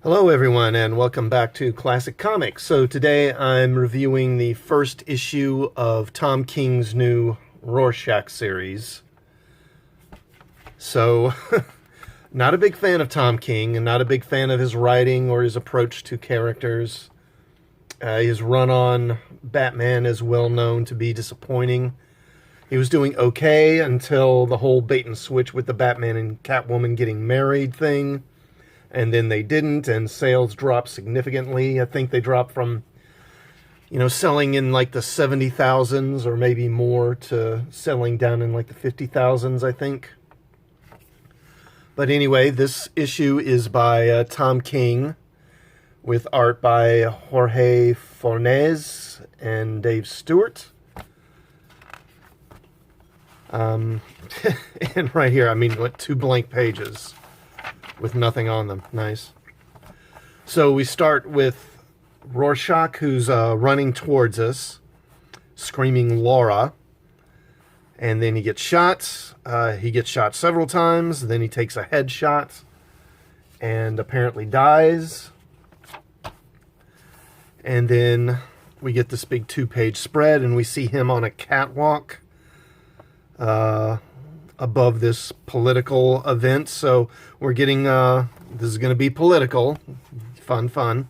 Hello everyone and welcome back to Classic Comics. So today I'm reviewing the first issue of Tom King's new Rorschach series. So, not a big fan of Tom King and not a big fan of his writing or his approach to characters. His run on Batman is well known to be disappointing. He was doing okay until the whole bait and switch with the Batman and Catwoman getting married thing. And then they didn't, and sales dropped significantly. I think they dropped from, selling in like the 70,000s or maybe more to selling down in like the 50,000s, I think. But anyway, this issue is by Tom King with art by Jorge Fornes and Dave Stewart. And right here, two blank pages with nothing on them. Nice. So we start with Rorschach, who's running towards us, screaming Laura. And then he gets shot. He gets shot several times. Then he takes a headshot and apparently dies. And then we get this big 2-page spread, and we see him on a catwalk above this political event. So we're getting, this is going to be political. Fun.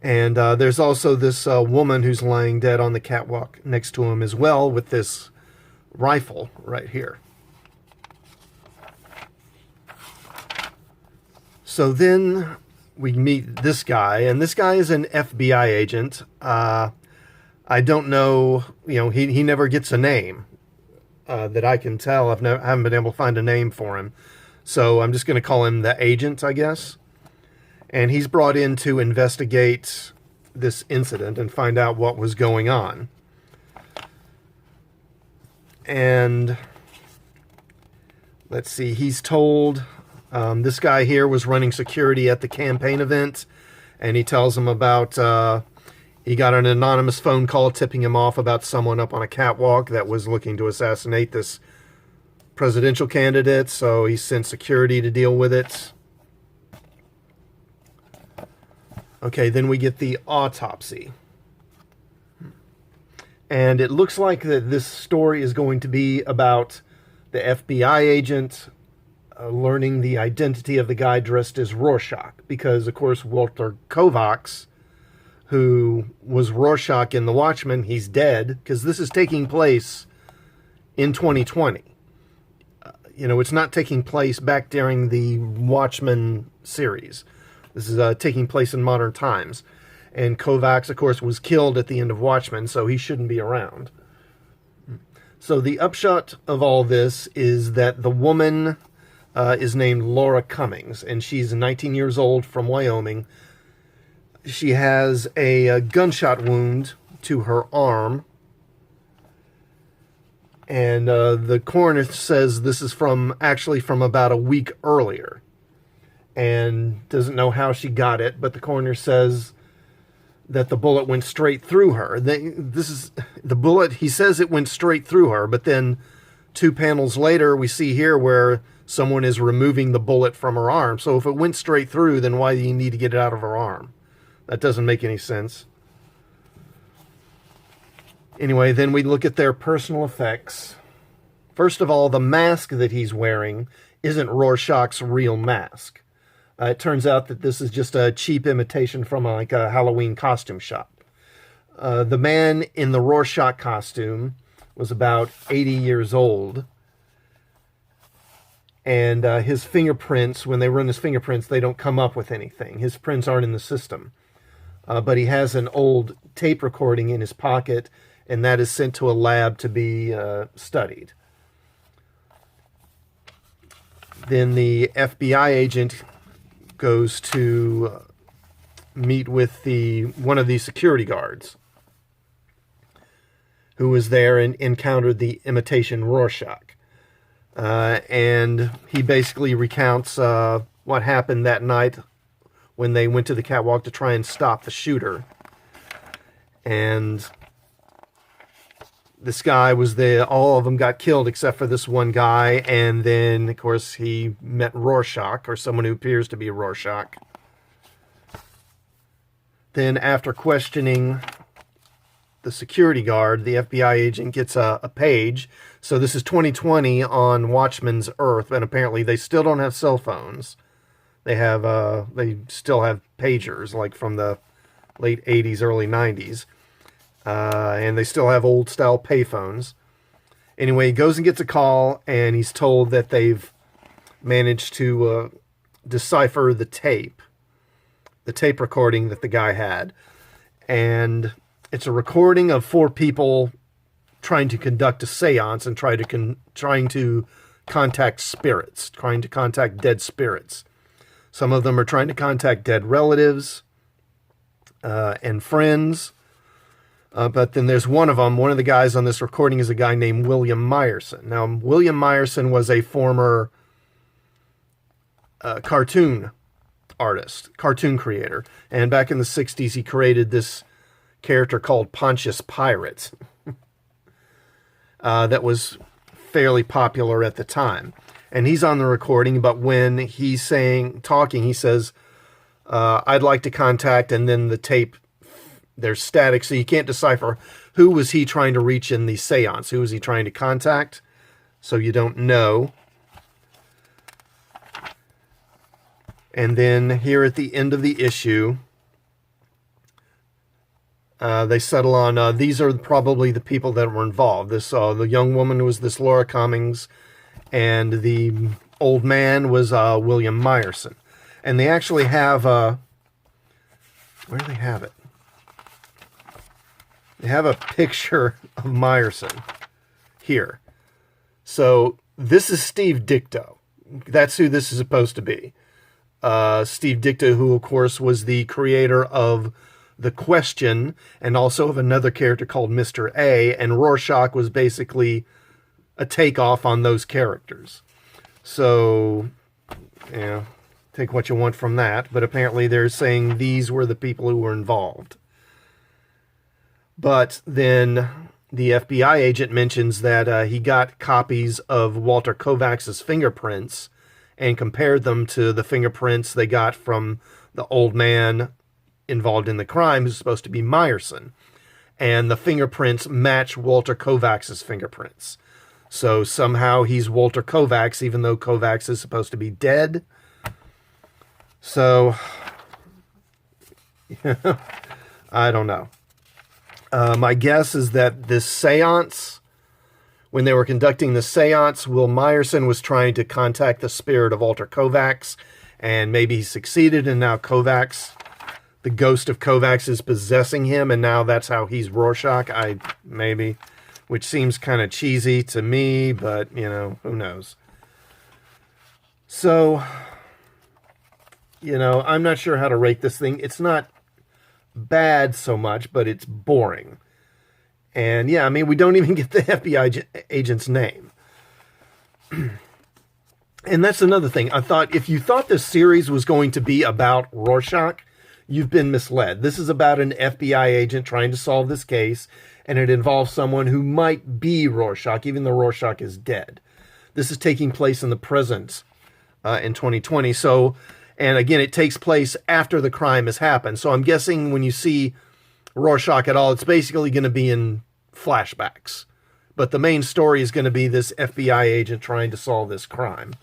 And there's also this woman who's lying dead on the catwalk next to him as well with this rifle right here. So then we meet this guy, and this guy is an FBI agent. I don't know, he never gets a name. That I can tell. I haven't been able to find a name for him. So I'm just going to call him the agent, I guess. And he's brought in to investigate this incident and find out what was going on. And let's see, he's told this guy here was running security at the campaign event, and he tells him about he got an anonymous phone call tipping him off about someone up on a catwalk that was looking to assassinate this presidential candidate, so he sent security to deal with it. Okay, then we get the autopsy. And it looks like that this story is going to be about the FBI agent learning the identity of the guy dressed as Rorschach, because, of course, Walter Kovacs, who was Rorschach in The Watchmen, he's dead, because this is taking place in 2020. It's not taking place back during the Watchmen series. This is taking place in modern times. And Kovacs, of course, was killed at the end of Watchmen, so he shouldn't be around. So the upshot of all this is that the woman is named Laura Cummings, and she's 19 years old from Wyoming. She has a gunshot wound to her arm. And the coroner says this is actually from about a week earlier. And doesn't know how she got it, but the coroner says that the bullet went straight through her. The bullet, he says it went straight through her, but then 2 panels later we see here where someone is removing the bullet from her arm. So if it went straight through, then why do you need to get it out of her arm? That doesn't make any sense. Anyway, then we look at their personal effects. First of all, the mask that he's wearing isn't Rorschach's real mask. It turns out that this is just a cheap imitation from a Halloween costume shop. The man in the Rorschach costume was about 80 years old. And his fingerprints, when they run his fingerprints, they don't come up with anything. His prints aren't in the system. But he has an old tape recording in his pocket, and that is sent to a lab to be studied. Then the FBI agent goes to meet with one of the security guards who was there and encountered the imitation Rorschach. And he basically recounts what happened that night when they went to the catwalk to try and stop the shooter. And this guy was there. All of them got killed except for this one guy. And then, of course, he met Rorschach, or someone who appears to be Rorschach. then after questioning the security guard, the FBI agent gets a page. So this is 2020 on Watchman's Earth, and apparently they still don't have cell phones. They still have pagers, like from the late 80s, early 90s. And they still have old-style payphones. Anyway, he goes and gets a call, and he's told that they've managed to decipher the tape recording that the guy had. And it's a recording of 4 people trying to conduct a seance and trying to contact spirits, trying to contact dead spirits. Some of them are trying to contact dead relatives and friends. But then there's one of the guys on this recording is a guy named William Myerson. Now, William Myerson was a former cartoon artist, cartoon creator. And back in the 60s, he created this character called Pontius Pilate that was fairly popular at the time. And he's on the recording, but when he's talking, he says, I'd like to contact, and then the tape, there's static, so you can't decipher who was he trying to reach in the seance, who was he trying to contact, so you don't know. And then here at the end of the issue, they settle on, these are probably the people that were involved. The young woman was this Laura Cummings, and the old man was William Myerson. And they actually have, where do they have it? They have a picture of Myerson here. So this is Steve Dicto. That's who this is supposed to be. Steve Dicto, who of course was the creator of The Question and also of another character called Mr. A, and Rorschach was basically a takeoff on those characters. So, yeah, take what you want from that, but apparently they're saying these were the people who were involved. But then the FBI agent mentions that he got copies of Walter Kovacs's fingerprints and compared them to the fingerprints they got from the old man involved in the crime, who's supposed to be Myerson. And the fingerprints match Walter Kovacs's fingerprints. So somehow he's Walter Kovacs, even though Kovacs is supposed to be dead. So, I don't know. My guess is that this seance, when they were conducting the seance, Will Myerson was trying to contact the spirit of Walter Kovacs, and maybe he succeeded, and now Kovacs, the ghost of Kovacs, is possessing him, and now that's how he's Rorschach, maybe, which seems kind of cheesy to me, but, who knows. So, I'm not sure how to rate this thing. It's not bad so much, but it's boring. And yeah, we don't even get the FBI agent's name. And that's another thing. I thought, if you thought this series was going to be about Rorschach, you've been misled. This is about an FBI agent trying to solve this case, and it involves someone who might be Rorschach, even though Rorschach is dead. This is taking place in the present, in 2020. So, and again, it takes place after the crime has happened. So I'm guessing when you see Rorschach at all, it's basically going to be in flashbacks. But the main story is going to be this FBI agent trying to solve this crime.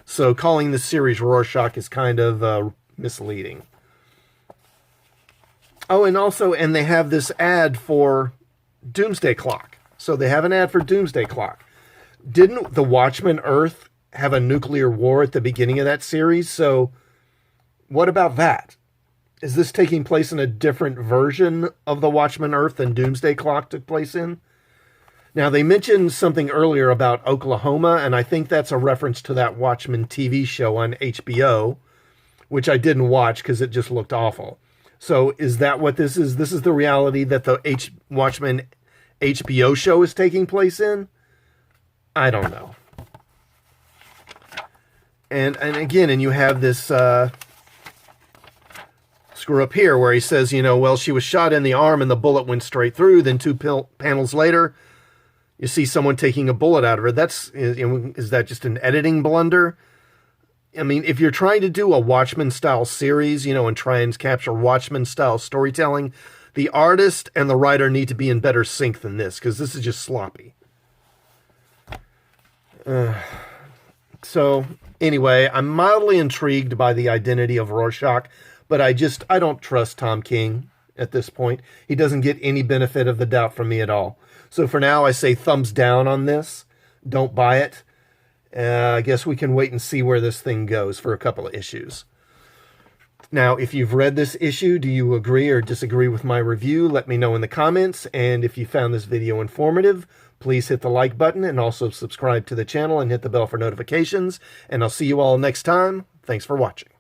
So calling this series Rorschach is kind of misleading. Oh, and they have this ad for Doomsday Clock. So they have an ad for Doomsday Clock. Didn't the Watchmen Earth have a nuclear war at the beginning of that series? So what about that? Is this taking place in a different version of the Watchmen Earth than Doomsday Clock took place in? Now, they mentioned something earlier about Oklahoma, and I think that's a reference to that Watchmen TV show on HBO, which I didn't watch because it just looked awful. So is that what this is? This is the reality that the Watchmen HBO show is taking place in? I don't know. And again, and you have this screw up here where he says, well, she was shot in the arm and the bullet went straight through. Then two panels later, you see someone taking a bullet out of her. Is that just an editing blunder? I mean, if you're trying to do a Watchmen-style series, and try and capture Watchmen-style storytelling, the artist and the writer need to be in better sync than this, because this is just sloppy. So, anyway, I'm mildly intrigued by the identity of Rorschach, but I don't trust Tom King at this point. He doesn't get any benefit of the doubt from me at all. So for now, I say thumbs down on this. Don't buy it. I guess we can wait and see where this thing goes for a couple of issues. Now, if you've read this issue, do you agree or disagree with my review? Let me know in the comments. And if you found this video informative, please hit the like button and also subscribe to the channel and hit the bell for notifications. And I'll see you all next time. Thanks for watching.